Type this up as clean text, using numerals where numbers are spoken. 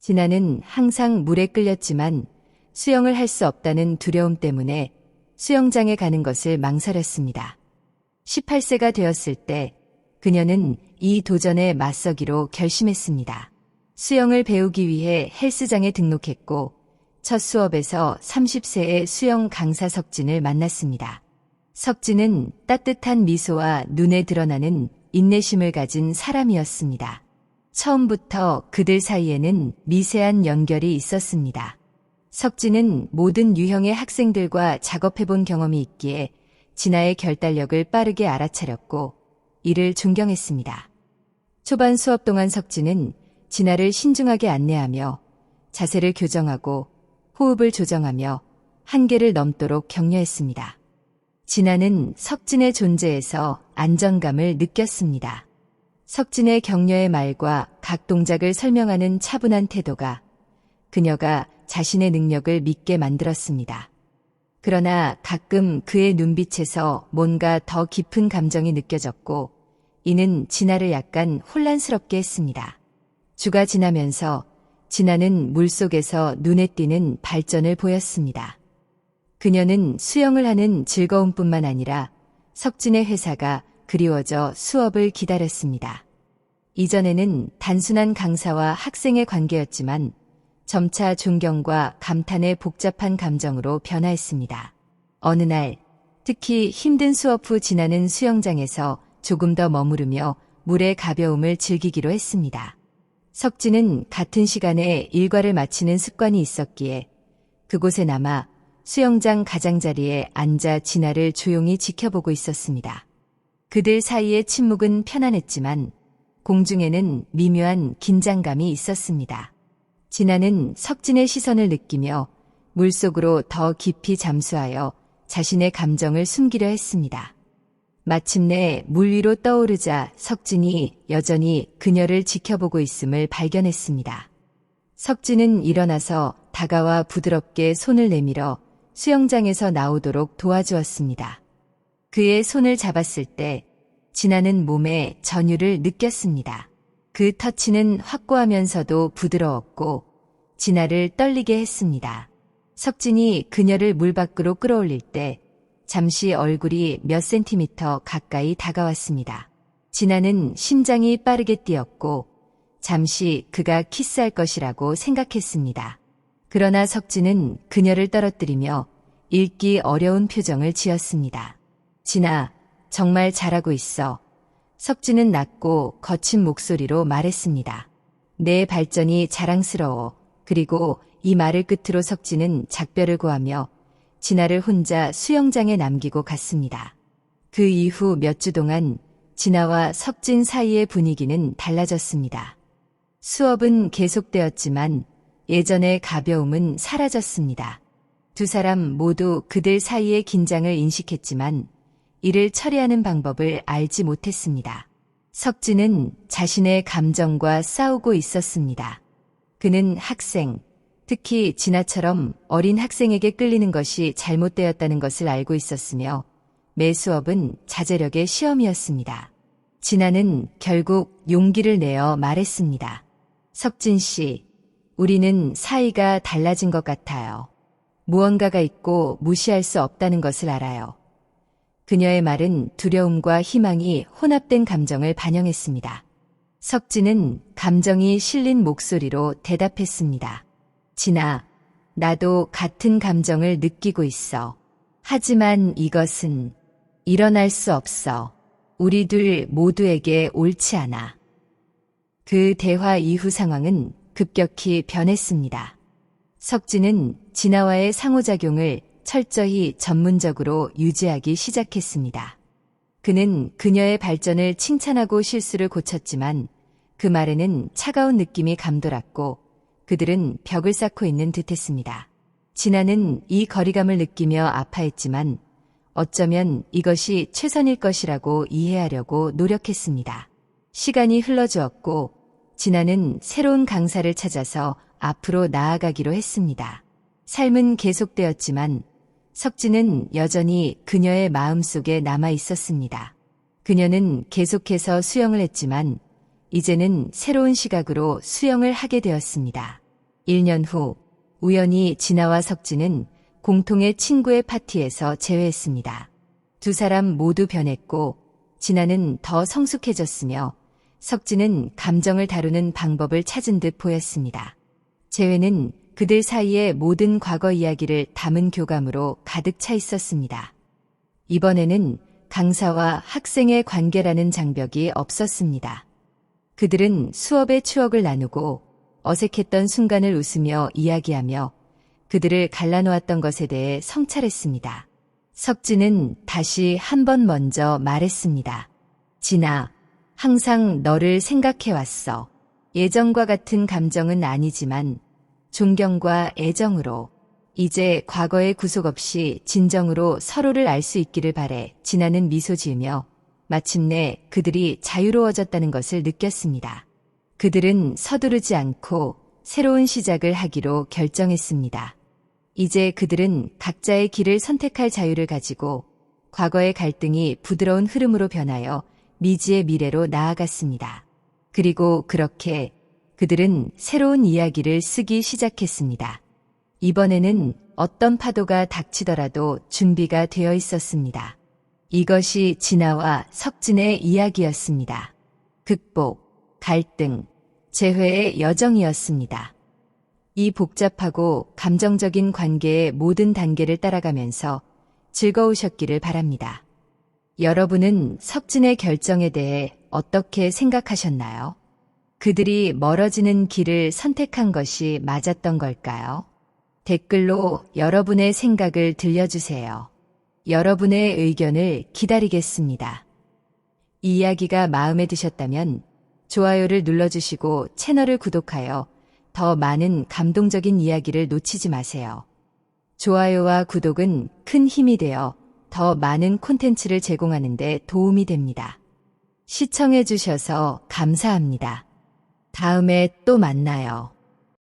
진아는 항상 물에 끌렸지만 수영을 할 수 없다는 두려움 때문에 수영장에 가는 것을 망설였습니다. 18세가 되었을 때 그녀는 이 도전에 맞서기로 결심했습니다. 수영을 배우기 위해 헬스장에 등록했고 첫 수업에서 30세의 수영 강사 석진을 만났습니다. 석진은 따뜻한 미소와 눈에 드러나는 인내심을 가진 사람이었습니다. 처음부터 그들 사이에는 미세한 연결이 있었습니다. 석진은 모든 유형의 학생들과 작업해본 경험이 있기에 진아의 결단력을 빠르게 알아차렸고 이를 존경했습니다. 초반 수업 동안 석진은 진아를 신중하게 안내하며 자세를 교정하고 호흡을 조정하며 한계를 넘도록 격려했습니다. 진아는 석진의 존재에서 안정감을 느꼈습니다. 석진의 격려의 말과 각 동작을 설명하는 차분한 태도가 그녀가 자신의 능력을 믿게 만들었습니다. 그러나 가끔 그의 눈빛에서 뭔가 더 깊은 감정이 느껴졌고 이는 진아를 약간 혼란스럽게 했습니다. 주가 지나면서 진아는 물속에서 눈에 띄는 발전을 보였습니다. 그녀는 수영을 하는 즐거움뿐만 아니라 석진의 회사가 그리워져 수업을 기다렸습니다. 이전에는 단순한 강사와 학생의 관계였지만 점차 존경과 감탄의 복잡한 감정으로 변화했습니다. 어느 날, 특히 힘든 수업 후 진아는 수영장에서 조금 더 머무르며 물의 가벼움을 즐기기로 했습니다. 석진은 같은 시간에 일과를 마치는 습관이 있었기에 그곳에 남아 수영장 가장자리에 앉아 진아를 조용히 지켜보고 있었습니다. 그들 사이의 침묵은 편안했지만 공중에는 미묘한 긴장감이 있었습니다. 진아는 석진의 시선을 느끼며 물속으로 더 깊이 잠수하여 자신의 감정을 숨기려 했습니다. 마침내 물 위로 떠오르자 석진이 여전히 그녀를 지켜보고 있음을 발견했습니다. 석진은 일어나서 다가와 부드럽게 손을 내밀어 수영장에서 나오도록 도와주었습니다. 그의 손을 잡았을 때 진아는 몸에 전율을 느꼈습니다. 그 터치는 확고하면서도 부드러웠고 진아를 떨리게 했습니다. 석진이 그녀를 물 밖으로 끌어올릴 때 잠시 얼굴이 몇 센티미터 가까이 다가왔습니다. 진아는 심장이 빠르게 뛰었고 잠시 그가 키스할 것이라고 생각했습니다. 그러나 석진은 그녀를 떨어뜨리며 읽기 어려운 표정을 지었습니다. 진아, 정말 잘하고 있어. 석진은 낮고 거친 목소리로 말했습니다. 내 발전이 자랑스러워. 그리고 이 말을 끝으로 석진은 작별을 고하며 진아를 혼자 수영장에 남기고 갔습니다. 그 이후 몇 주 동안 진아와 석진 사이의 분위기는 달라졌습니다. 수업은 계속되었지만 예전의 가벼움은 사라졌습니다. 두 사람 모두 그들 사이의 긴장을 인식했지만 이를 처리하는 방법을 알지 못했습니다. 석진은 자신의 감정과 싸우고 있었습니다. 그는 학생, 특히 진아처럼 어린 학생에게 끌리는 것이 잘못되었다는 것을 알고 있었으며 매 수업은 자제력의 시험이었습니다. 진아는 결국 용기를 내어 말했습니다. 석진 씨, 우리는 사이가 달라진 것 같아요. 무언가가 있고 무시할 수 없다는 것을 알아요. 그녀의 말은 두려움과 희망이 혼합된 감정을 반영했습니다. 석진은 감정이 실린 목소리로 대답했습니다. 진아, 나도 같은 감정을 느끼고 있어. 하지만 이것은 일어날 수 없어. 우리 둘 모두에게 옳지 않아. 그 대화 이후 상황은 급격히 변했습니다. 석진은 진아와의 상호작용을 철저히 전문적으로 유지하기 시작했습니다. 그는 그녀의 발전을 칭찬하고 실수를 고쳤지만 그 말에는 차가운 느낌이 감돌았고 그들은 벽을 쌓고 있는 듯했습니다. 진아는 이 거리감을 느끼며 아파했지만 어쩌면 이것이 최선일 것이라고 이해하려고 노력했습니다. 시간이 흘러주었고 진아는 새로운 강사를 찾아서 앞으로 나아가기로 했습니다. 삶은 계속되었지만 석진은 여전히 그녀의 마음속에 남아 있었습니다. 그녀는 계속해서 수영을 했지만 이제는 새로운 시각으로 수영을 하게 되었습니다. 1년 후 우연히 진아와 석진은 공통의 친구의 파티에서 재회했습니다. 두 사람 모두 변했고 진아는 더 성숙해졌으며 석진은 감정을 다루는 방법을 찾은 듯 보였습니다. 재회는 그들 사이의 모든 과거 이야기를 담은 교감으로 가득 차 있었습니다. 이번에는 강사와 학생의 관계라는 장벽이 없었습니다. 그들은 수업의 추억을 나누고 어색했던 순간을 웃으며 이야기하며 그들을 갈라놓았던 것에 대해 성찰했습니다. 석진은 다시 한 번 먼저 말했습니다. 진아, 항상 너를 생각해왔어. 예전과 같은 감정은 아니지만 존경과 애정으로 이제 과거의 구속 없이 진정으로 서로를 알 수 있기를 바래. 진아는 미소 지으며 마침내 그들이 자유로워졌다는 것을 느꼈습니다. 그들은 서두르지 않고 새로운 시작을 하기로 결정했습니다. 이제 그들은 각자의 길을 선택할 자유를 가지고 과거의 갈등이 부드러운 흐름으로 변하여 미지의 미래로 나아갔습니다. 그리고 그렇게 그들은 새로운 이야기를 쓰기 시작했습니다. 이번에는 어떤 파도가 닥치더라도 준비가 되어 있었습니다. 이것이 진아와 석진의 이야기였습니다. 극복, 갈등, 재회의 여정이었습니다. 이 복잡하고 감정적인 관계의 모든 단계를 따라가면서 즐거우셨기를 바랍니다. 여러분은 석진의 결정에 대해 어떻게 생각하셨나요? 그들이 멀어지는 길을 선택한 것이 맞았던 걸까요? 댓글로 여러분의 생각을 들려주세요. 여러분의 의견을 기다리겠습니다. 이 이야기가 마음에 드셨다면 좋아요를 눌러주시고 채널을 구독하여 더 많은 감동적인 이야기를 놓치지 마세요. 좋아요와 구독은 큰 힘이 되어 더 많은 콘텐츠를 제공하는 데 도움이 됩니다. 시청해주셔서 감사합니다. 다음에 또 만나요.